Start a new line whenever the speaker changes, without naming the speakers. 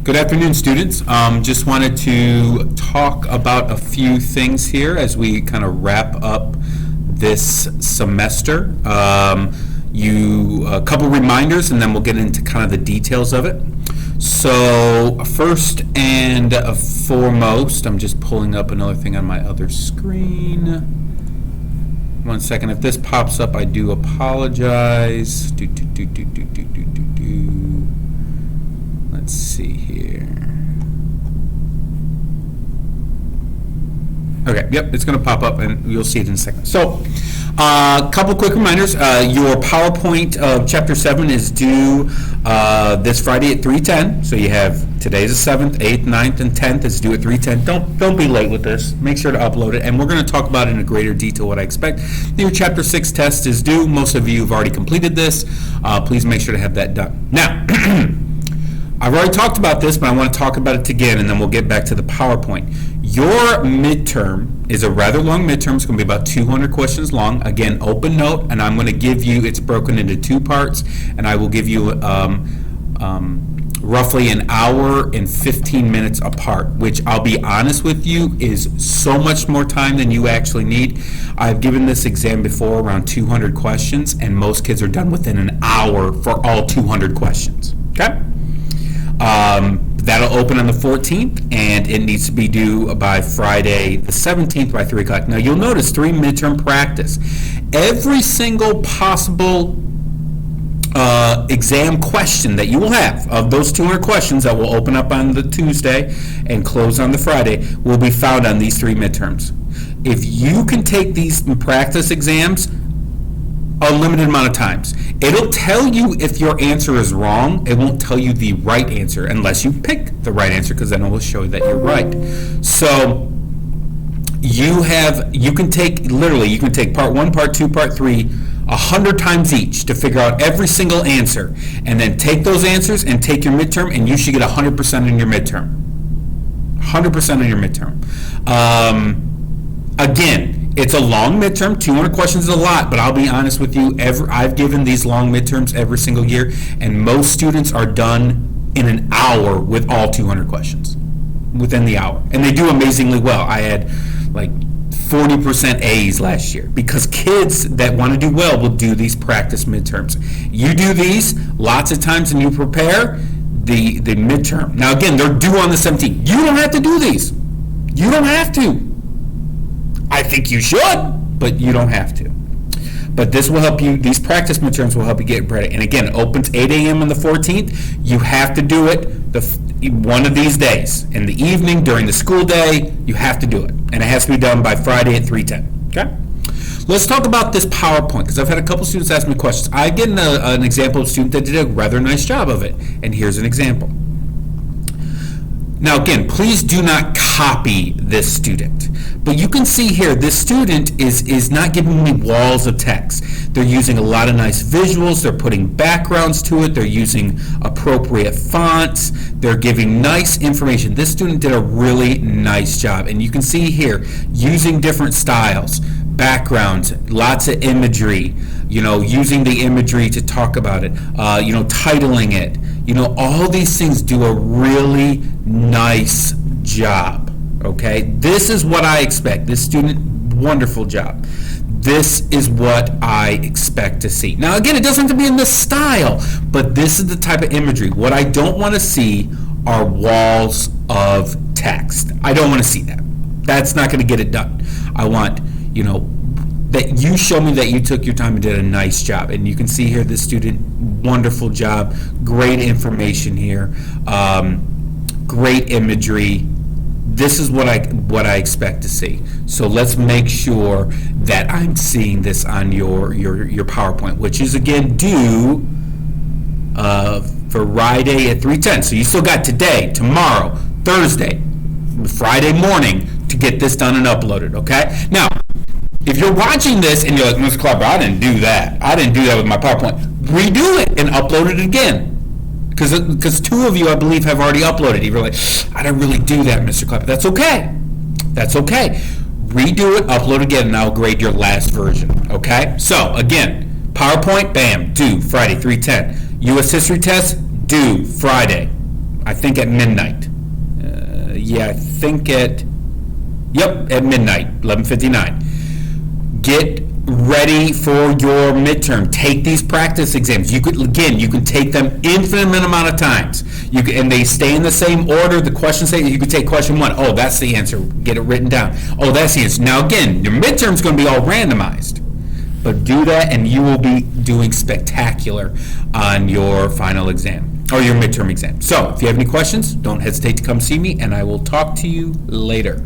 Good afternoon, students. Just wanted to talk about a few things here as we kind of wrap up this semester. A couple reminders, and then we'll get into kind of the details of it. So first and foremost, I'm just pulling up another thing on my other screen. 1 second. If this pops up, I do apologize. Let's see here. Okay, yep, it's going to pop up, and you'll see it in a second. So, a couple quick reminders. Your PowerPoint of Chapter 7 is due this Friday at 3:10. So you have today's the 7th, 8th, 9th, and 10th is due at 3:10. Don't be late with this. Make sure to upload it, and we're going to talk about it in a greater detail what I expect. Your Chapter 6 test is due. Most of you have already completed this. Please make sure to have that done. Now, I've already talked about this, but I want to talk about it again, and then we'll get back to the PowerPoint. Your midterm is a rather long midterm. It's going to be about 200 questions long. Again, open note, and I'm going to give you, it's broken into two parts, and I will give you roughly an hour and 15 minutes apart, which I'll be honest with you is so much more time than you actually need. I've given this exam before, around 200 questions, and most kids are done within an hour for all 200 questions. Okay? That'll open on the 14th, and it needs to be due by Friday the 17th by 3 o'clock. Now, you'll notice 3 midterm practice. Every single possible exam question that you will have of those 200 questions that will open up on the Tuesday and close on the Friday will be found on these 3 midterms. If you can take these practice exams a limited amount of times, it'll tell you if your answer is wrong. It won't tell you the right answer unless you pick the right answer, because then it will show you that you're right. So you can take part 1, part 2, part 3 100 times each to figure out every single answer, and then take those answers and take your midterm, and you should get 100% in your midterm. 100% in your midterm. Again, it's a long midterm. 200 questions is a lot, but I'll be honest with you, I've given these long midterms every single year, and most students are done in an hour with all 200 questions, within the hour. And they do amazingly well. I had like 40% A's last year, because kids that want to do well will do these practice midterms. You do these lots of times and you prepare the midterm. Now again, they're due on the 17th. You don't have to do these. You don't have to. I think you should, but you don't have to. But this will help you, these practice midterms will help you get ready. And again, it opens 8 a.m. on the 14th. You have to do it one of these days. In the evening, during the school day, you have to do it. And it has to be done by Friday at 3:10. Okay? Let's talk about this PowerPoint, because I've had a couple students ask me questions. I get an example of a student that did a rather nice job of it. And here's an example. Now again, please do not copy this student. But you can see here, this student is not giving me walls of text. They're using a lot of nice visuals. They're putting backgrounds to it. They're using appropriate fonts. They're giving nice information. This student did a really nice job. And you can see here, using different styles, backgrounds, lots of imagery, using the imagery to talk about it, titling it. All these things do a really nice job. Okay, this is what I expect. This student, wonderful job. This is what I expect to see. Now again, it doesn't have to be in this style, but this is the type of imagery. What I don't want to see are walls of text. I don't want to see that. That's not going to get it done. I want, that you show me that you took your time and did a nice job. And you can see here, this student, wonderful job, great information here, great imagery. This is what I expect to see. So let's make sure that I'm seeing this on your PowerPoint, which is again due for Friday at 3:10. So you still got today, tomorrow, Thursday, Friday morning to get this done and uploaded. Okay. Now, if you're watching this and you're like, Mr. Clapper, I didn't do that. I didn't do that with my PowerPoint. Redo it and upload it again. Because 2 of you, I believe, have already uploaded. You're like, I didn't really do that, Mr. Clapper. That's okay. That's okay. Redo it, upload again, and I'll grade your last version. Okay? So, again, PowerPoint, bam, due Friday, 3:10. U.S. History test, due Friday. I think at midnight. At midnight, 11:59. Get ready for your midterm. Take these practice exams. You can take them infinite amount of times. And they stay in the same order. The questions say you could take question 1. Oh, that's the answer. Get it written down. Oh, that's the answer. Now again, your midterm's going to be all randomized. But do that, and you will be doing spectacular on your final exam or your midterm exam. So, if you have any questions, don't hesitate to come see me, and I will talk to you later.